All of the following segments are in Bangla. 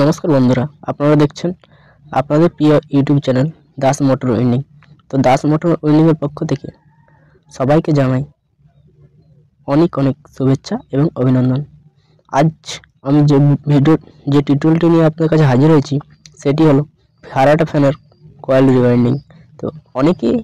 নমস্কার বন্ধুরা, আপনারা দেখছেন আপনাদের প্রিয় YouTube channel Das motor winding. তো দাস মোটর উইন্ডিং এর পক্ষ থেকে সবাইকে জানাই অনেক অনেক শুভেচ্ছা এবং অভিনন্দন। আজ আমি যে টিউটোরিয়ালটি নিয়ে আপনাদের কাছে হাজির হয়েছি সেটি হলো ফারাডে ফ্যানের কয়েল রিওয়াইন্ডিং। তো অনেকেই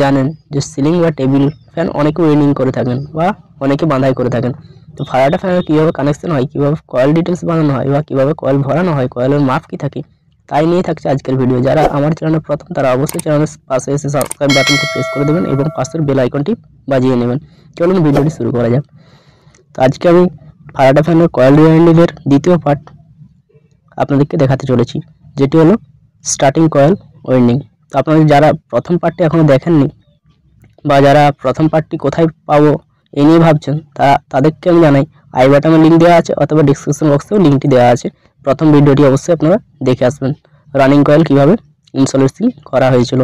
জানেন যে সিলিং বা টেবিল ফ্যান অনেকে উইন্ডিং করে থাকেন বা অনেকে বাঁধাই করে থাকেন। তো ফারাডে ফ্যানের কীভাবে কানেকশন হয়, কীভাবে কয়েল ডিটেলস বানানো হয় বা কীভাবে কয়েল ভরানো হয়, কয়েলের মাপ কী থাকে, তাই নিয়ে থাকছে আজকের ভিডিও। যারা আমার চ্যানেলে প্রথম তারা অবশ্যই চ্যানেলের পাশে এসে সাবস্ক্রাইব বাটনটি প্রেস করে দেবেন এবং পাশের বেল আইকনটি বাজিয়ে নেবেন। চলুন ভিডিওটি শুরু করা যাক। তো আজকে আমি ফারাডে ফ্যানের কয়েল রিওয়াইন্ডিংয়ের দ্বিতীয় পার্ট আপনাদেরকে দেখাতে চলেছি, যেটি হলো স্টার্টিং কয়েল ওয়াইন্ডিং। তো আপনারা যারা প্রথম পার্টটি এখনও দেখেননি বা যারা প্রথম পার্টটি কোথায় পাবো এই নিয়ে ভাবছেন, তাদেরকে আমি জানাই আই বাটনে লিঙ্ক দেওয়া আছে অথবা ডিসক্রিপশন বক্সেও লিঙ্কটি দেওয়া আছে। প্রথম ভিডিওটি অবশ্যই আপনারা দেখে আসবেন, রানিং কয়েল কীভাবে ইনস্টলেশন করা হয়েছিল।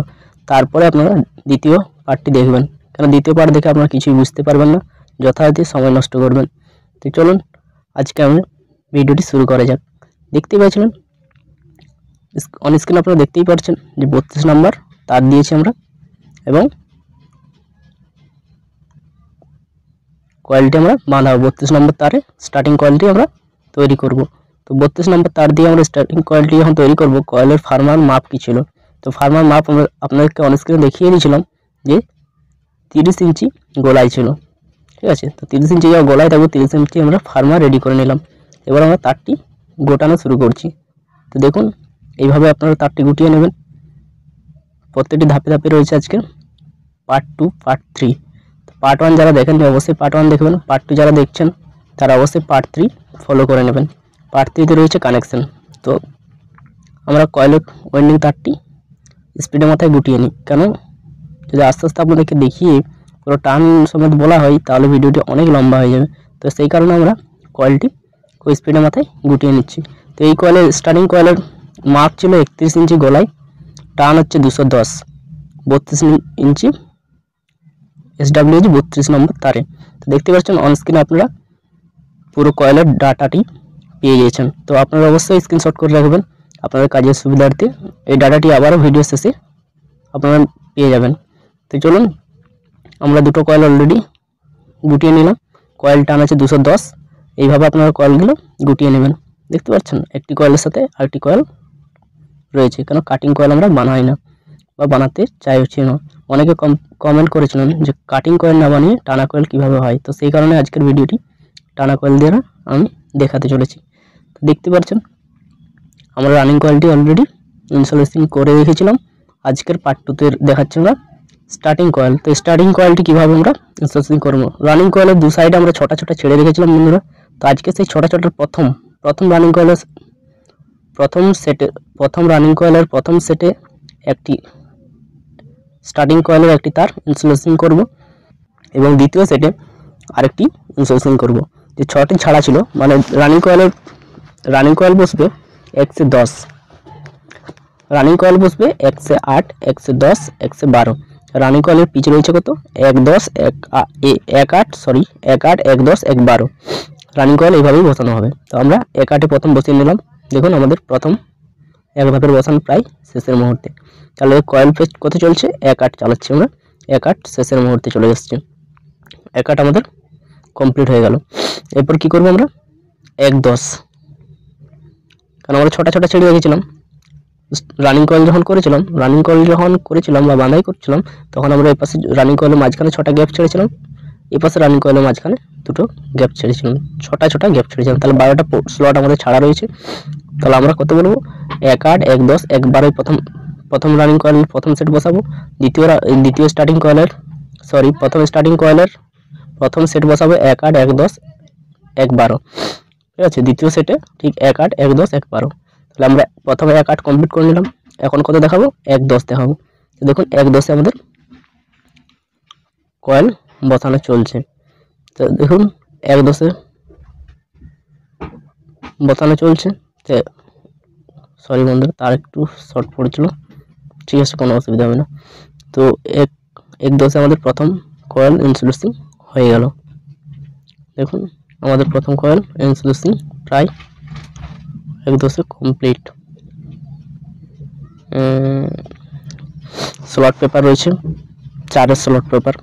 তারপরে আপনারা দ্বিতীয় পার্টটি দেখবেন, কারণ দ্বিতীয় পার্ট দেখে আপনারা কিছুই বুঝতে পারবেন না, যথারীতি সময় নষ্ট করবেন। তো চলুন আজকে আমি ভিডিওটি শুরু করা যাক। দেখতেই পাচ্ছিলেন অন স্ক্রিন, আপনারা দেখতেই পাচ্ছেন যে 32 নম্বর তার দিয়েছি আমরা এবং কয়েলটি আমরা বাঁধাবো। 32 নম্বর তারে স্টার্টিং কয়েলটি আমরা তৈরি করব। তো 32 নম্বর তার দিয়ে আমরা স্টার্টিং কয়েলটি যখন তৈরি করব, কয়েলের ফার্মার মাপ কী ছিল, তো ফার্মার মাপ আমরা আপনাদেরকে অন স্ক্রিনে দেখিয়ে দিয়েছিলাম যে 30 ইঞ্চি গোলাই ছিল। ঠিক আছে, তো 30 ইঞ্চি যা গোলাই থাকবে 30 ইঞ্চি আমরা ফার্মার রেডি করে নিলাম। এবার আমরা তারটি গোটানো শুরু করছি। তো দেখুন এইভাবে আপনারা তারটি গুটিয়ে নেবেন। প্রত্যেকটি ধাপে ধাপে রয়েছে আজকে পার্ট 2, পার্ট 3। পার্ট 1 যারা দেখেননি অবশ্যই পার্ট 1 দেখবেন, পার্ট 2 যারা দেখছেন তারা অবশ্যই পার্ট 3 ফলো করে নেবেন। পার্ট 3তে রয়েছে কানেকশন। তো আমরা কয়েলের ওয়াইন্ডিং তারটি স্পিডের মাথায় গুটিয়ে নিই, কেন যদি আস্তে আস্তে আপনাদেরকে দেখিয়ে পুরো টান সমেত বলা হয় তাহলে ভিডিওটি অনেক লম্বা হয়ে যাবে। তো সেই কারণে আমরা কয়েলটি খুব স্পিডের মাথায় গুটিয়ে নিচ্ছি। তো এই কয়েলের স্টার্টিং কয়েলের মাপ ছিল 31 ইঞ্চি গোলাই, টান হচ্ছে 210, 32 ইঞ্চি SWG 32 নম্বর তারে। তো দেখতে পাচ্ছেন অন স্ক্রিনে আপনারা পুরো কয়েলের ডাটাটি পেয়ে গিয়েছেন। তো আপনারা অবশ্যই স্ক্রিনশট করে রাখবেন আপনাদের কাজের সুবিধার্থে। এই ডাটাটি আবারও ভিডিও শেষে আপনারা পেয়ে যাবেন। তো চলুন আমরা দুটো কয়েল অলরেডি গুটিয়ে নিলাম, কয়েল টান আছে 210। এইভাবে আপনারা কয়েলগুলো গুটিয়ে নেবেন। দেখতে পাচ্ছেন একটি কয়েলের সাথে আরেকটি কয়েল রয়েছে, কেন কাটিং কয়েল আমরা বানাই না বা বানাতে চাইছি না। অনেকে কমেন্ট করেছিলেন যে কাটিং কয়েল না বানিয়ে টানা কয়েল কীভাবে হয়, তো সেই কারণে আজকের ভিডিওটি টানা কয়েল দিয়ে আমি দেখাতে চলেছি। তো দেখতে পাচ্ছেন আমরা রানিং কয়েলটি অলরেডি ইনস্টলেশন করে রেখেছিলাম। আজকের পার্ট 2তে দেখাচ্ছি আমরা স্টার্টিং কয়েল। তো স্টার্টিং কয়েলটি কীভাবে আমরা ইনস্টলেশন করবো, রানিং কয়েলের দু সাইডে আমরা ছোটা ছোটা ছেড়ে রেখেছিলাম বন্ধুরা। তো আজকে সেই ছোটা ছোটার প্রথম রানিং কয়েলের প্রথম রানিং কয়েলের প্রথম সেটে একটি স্টার্টিং কয়েলের একটি তার ইনস্টলেশন করব এবং দ্বিতীয় সেটে আরেকটি ইনস্টলেশন করব। যে 6টি ছাড়া ছিল, মানে রানিং কয়েল বসবে 110, রানিং কয়েল বসবে 108, 110, 112। রানিং কয়েলের পিচ রয়েছে কত 110, 108, 110, 112। রানিং কয়েল এইভাবেই বসানো হবে। তো আমরা 108-এ প্রথম বসিয়ে নিলাম। দেখুন আমাদের প্রথম এক ধাপের বসানো প্রায় শেষের মুহূর্তে। তাহলে কয়েল পেজ কত চলছে 108 চালাচ্ছি আমরা, 108 শেষের মুহূর্তে চলে এসছে, 108 আমাদের কমপ্লিট হয়ে গেল। এরপর কি করব আমরা 110, কারণ আমরা ছোটা ছোটা ছেড়ে রেখেছিলাম রানিং কয়েল যখন করেছিলাম বা বাঁধাই করছিলাম, তখন আমরা এই পাশে রানিং কয়েলের মাঝখানে 6টা গ্যাপ ছেড়েছিলাম, এই পাশে রানিং কয়েলের মাঝখানে 2টো গ্যাপ ছেড়েছিলাম, ছোটা গ্যাপ ছেড়েছিলাম। তাহলে 12টা স্লট আমাদের ছাড়া রয়েছে। তাহলে আমরা কত বলবো 108, 110, 112 প্রথম রানিং কয়েলের প্রথম সেট বসাবো। দ্বিতীয় স্টার্টিং কয়েলের প্রথম স্টার্টিং কয়েলের প্রথম সেট বসাবো 108, 110, 112। ঠিক আছে, দ্বিতীয় সেটে ঠিক 108, 110, 112। তাহলে আমরা প্রথমে 108 কমপ্লিট করে নিলাম, এখন কত দেখাবো 110 দেখাবো। তো দেখুন 110-এ আমাদের কয়েল বসানো চলছে। তো দেখুন 110-এ বসানো চলছে। তো সরি বন্ধুরা, তার একটু শর্ট পড়েছিল, ঠিক আছে কোনো অসুবিধা হবে না। তো 110-এ আমাদের প্রথম কয়েল ইনস্টলেশন হয়ে গেল। দেখুন আমাদের প্রথম কয়েল ইনস্টলেশন প্রায় এক দশে কমপ্লিট। স্লট পেপার রয়েছে, 4 স্লট পেপার,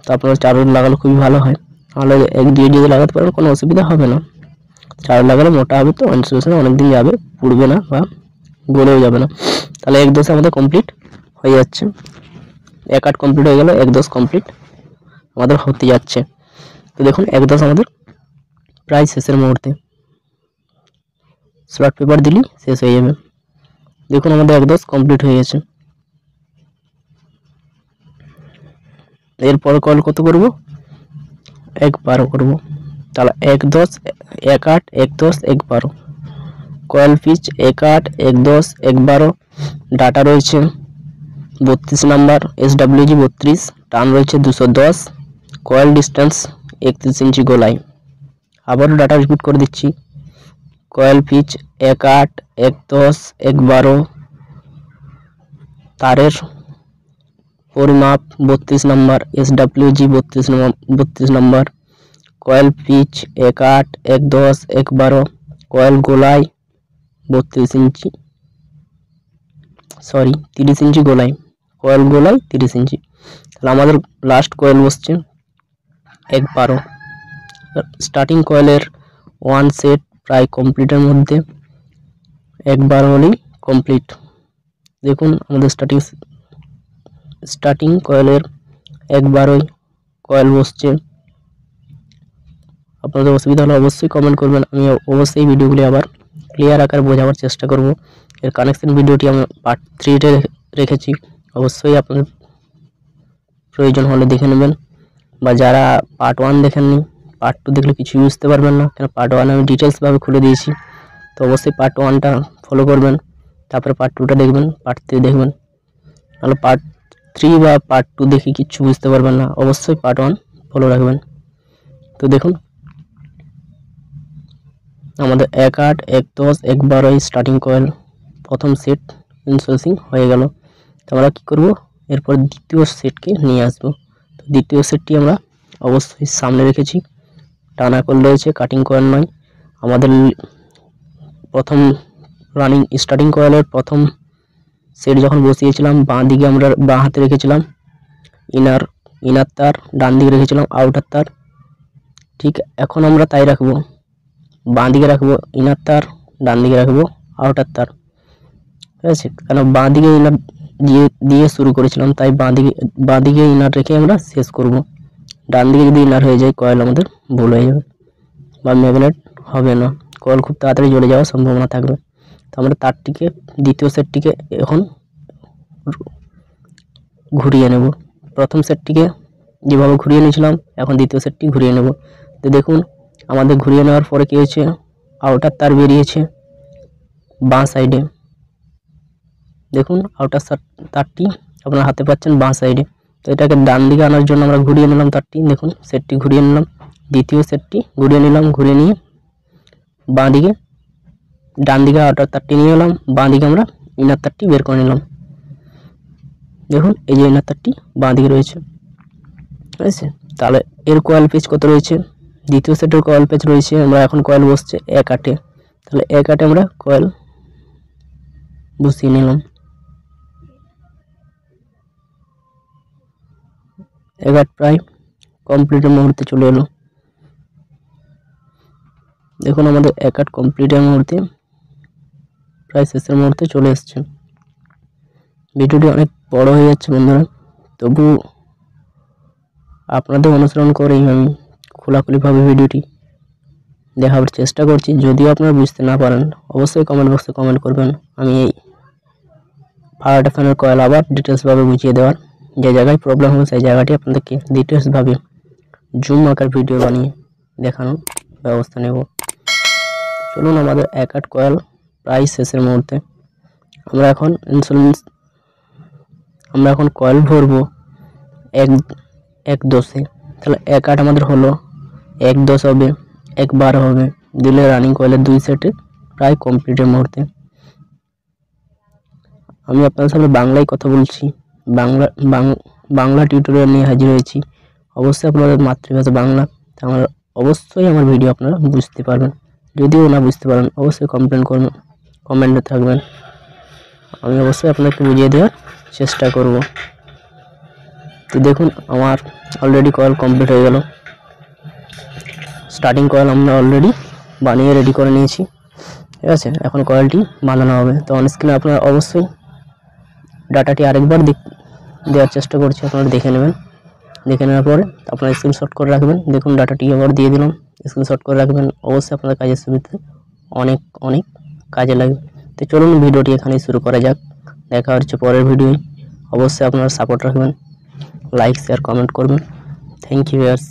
তো আপনারা 4 লাগালে খুবই ভালো হয়। তাহলে 1 দিয়ে যদি লাগাতে পারেন কোনো অসুবিধা হবে না। 4 লাগালে মোটা হবে, তো ইনসুলেশন অনেকদিন যাবে, পুড়বে না বা গলেও যাবে না। তাহলে 1 দশে আমাদের কমপ্লিট হয়ে যাচ্ছে। 1 8 কমপ্লিট হয়ে গেল, 1 10 কমপ্লিট আমাদের হতে যাচ্ছে। তো দেখুন 1 10 আমাদের প্রায় শেষের মুহূর্তে, স্লট পেপার দিলেই শেষ হয়ে যাবে। দেখুন আমাদের 1 10 কমপ্লিট হয়ে গেছে। এরপর কয়েল কত করব? 1 12 করব। তাহলে 1 10 1 8 1 10 1 12, কয়েল পিচ 1 8 1 10 1 12, ডাটা রয়েছে 32 নাম্বার, SWG 32, টার্ন রয়েছে 210, কয়েল ডিস্টেন্স 31 ইঞ্চি গোলাই। আবারও ডাটা রিপিট করে দিচ্ছি, কয়েল পিচ 1 8 1 10 1 12, তারের পরিমাপ 32 number, SWG 32 number, coil pitch 1 8 1 10 1 12, coil গোলাই 32 ইঞ্চি, 30 ইঞ্চি গোলাই, কয়েল গোলাই 30 ইঞ্চি। তাহলে আমাদের লাস্ট কয়েল বসছে 1 12। স্টার্টিং কয়েলের 1 সেট প্রায় কমপ্লিটের মধ্যে, 1 12 হলেই কমপ্লিট। দেখুন আমাদের স্টার্টিং কয়েলের 1 12 কয়েল বসছে। আপনাদের অসুবিধা হলে অবশ্যই কমেন্ট করবেন, আমি অবশ্যই ভিডিওগুলি আবার ক্লিয়ার আকারে বোঝাবার চেষ্টা করব। এর কানেকশন ভিডিওটি আমি পার্ট 3 রেখেছি, অবশ্যই আপনাদের প্রয়োজন হলে দেখে নেবেন, বা যারা পার্ট 1 দেখেননি পার্ট 2 দেখলে কিছুই বুঝতে পারবেন না, কারণ পার্ট 1 আমি ডিটেলসভাবে খুলে দিয়েছি। তো অবশ্যই পার্ট 1টা ফলো করবেন, তারপরে পার্ট 2টা দেখবেন, পার্ট 3 দেখবেন। তাহলে পার্ট 3 বা পার্ট 2 দেখে কিছু বুঝতে পারবেন না, অবশ্যই পার্ট 1 ফলো রাখবেন। তো দেখুন আমাদের 1 8 1 10 1 12 স্টার্টিং কয়েল প্রথম সেট ইনসোলেশন হয়ে গেল। তো আমরা কী করব? এরপর দ্বিতীয় সেটকে নিয়ে আসব। তো দ্বিতীয় সেটটি আমরা অবশ্যই সামনে রেখেছি, টানা কয়েল রয়েছে, কাটিং কয়েল নয়। আমাদের প্রথম রানিং স্টার্টিং কয়েলের প্রথম সেট যখন বসিয়েছিলাম, বাঁ হাতে রেখেছিলাম ইনার তার, ডান দিকে রেখেছিলাম আউটার তার। ঠিক এখন আমরা তাই রাখবো, বাঁ দিকে রাখবো ইনার তার, ডান দিকে রাখবো আউটার তার, ঠিক আছে? কারণ বাঁ দিকে ইনার দিয়ে শুরু করেছিলাম, তাই বাঁ দিকে ইনার রেখে আমরা শেষ করব। ডান দিকে যদি ইনার হয়ে যায় কয়েল আমাদের ভুল হয়ে যাবে বা ম্যাগনেট হবে না, কয়েল খুব তাড়াতাড়ি জ্বলে যাওয়ার সম্ভাবনা থাকবে। তো আমরা তারটিকে দ্বিতীয় সেটটিকে এখন ঘুরিয়ে নেব। প্রথম সেটটিকে যেভাবে ঘুরিয়ে নিয়েছিলাম, এখন দ্বিতীয় সেটটি ঘুরিয়ে নেব। তো দেখুন আমাদের ঘুরিয়ে নেওয়ার পরে কী হয়েছে, আউটার তার বেরিয়েছে বাঁ সাইডে। দেখুন আউটার তারটি আপনার হাতে পাচ্ছেন বাঁ সাইডে। তো এটাকে ডান দিকে আনার জন্য আমরা ঘুরিয়ে নিলাম তারটি, দেখুন সেটটি ঘুরিয়ে নিলাম, দ্বিতীয় সেটটি ঘুরিয়ে নিলাম, ঘুরিয়ে নিয়ে বাঁ দিকে ডান দিকে আউটার তারটি নিয়ে এলাম, বাঁ দিকে আমরা ইনার তারটি বের করে নিলাম। দেখুন এই যে ইনার তারটি বাঁ দিকে রয়েছে, ঠিক আছে? তাহলে এর কয়েল পেজ কত রয়েছে? দ্বিতীয় সেটের কয়েল পেজ রয়েছে, আমরা এখন কয়েল বসছে 1 8-এ। তাহলে 1 8-এ আমরা কয়েল বসিয়ে নিলাম। 1 8 প্রায় কমপ্লিটের মুহূর্তে চলে এলো। দেখুন আমাদের 1 8 কমপ্লিটের মুহূর্তে প্রায় শেষের মুহূর্তে চলে এসছে। ভিডিওটি অনেক বড় হয়ে যাচ্ছে বন্ধুরা, তবু আপনাদের অনুসরণ করেই আমি খোলাখুলিভাবে ভিডিওটি দেখাবার চেষ্টা করছি। যদিও আপনারা বুঝতে না পারেন, অবশ্যই কমেন্ট বক্সে কমেন্ট করবেন, আমি এই ফারাডে ফ্যানের কয়েল আবার ডিটেলসভাবে বুঝিয়ে দেওয়ার, যে জায়গায় প্রবলেম হবে সেই জায়গাটি আপনাদেরকে ডিটেলসভাবে জুম আকার ভিডিও বানিয়ে দেখানোর ব্যবস্থা নেব। চলুন আমাদের 1 8 কয়েল প্রায় শেষের মুহূর্তে। আমরা এখন কয়েল ভরবো 1 10-এ। তাহলে 1 8 আমাদের হলো, 1 10 হবে, 1 12 হবে, দিলে রানিং কয়েলের 2 সেটে প্রায় কমপ্লিটের মুহূর্তে। আমি আপনাদের সামনে বাংলায় কথা বলছি, বাংলা টিউটোরিয়াল নিয়ে হাজির হয়েছি। অবশ্যই আপনাদের মাতৃভাষা বাংলা, আমার অবশ্যই আমার ভিডিও আপনারা বুঝতে পারবেন। যদিও না বুঝতে পারেন অবশ্যই কমপ্লেন করবেন, কমেন্টে থাকবেন, আমি অবশ্যই আপনাকে বুঝিয়ে দেওয়ার চেষ্টা করব। তো দেখুন আমার অলরেডি কয়েল কমপ্লিট হয়ে গেল। স্টার্টিং কয়েল আমরা অলরেডি বানিয়ে রেডি করে নিয়েছি, ঠিক আছে। এখন কয়েলটি বানানো হবে। তো অন স্ক্রিনে আপনারা অবশ্যই ডাটাটি আরেকবার দেওয়ার চেষ্টা করছি, আপনারা দেখে নেবেন। দেখে নেওয়ার পরে আপনারা স্ক্রিনশট করে রাখবেন। দেখুন ডাটাটি আবার দিয়ে দিলাম, স্ক্রিনশট করে রাখবেন, অবশ্যই আপনাদের কাজের সুবিধা অনেক অনেক কাজে লাগবে। তো চলুন ভিডিওটি এখানেই শুরু করা যাক, দেখা হচ্ছে পরের ভিডিও। অবশ্যই আপনারা সাপোর্ট রাখবেন, লাইক শেয়ার কমেন্ট করবেন। Thank you viewers.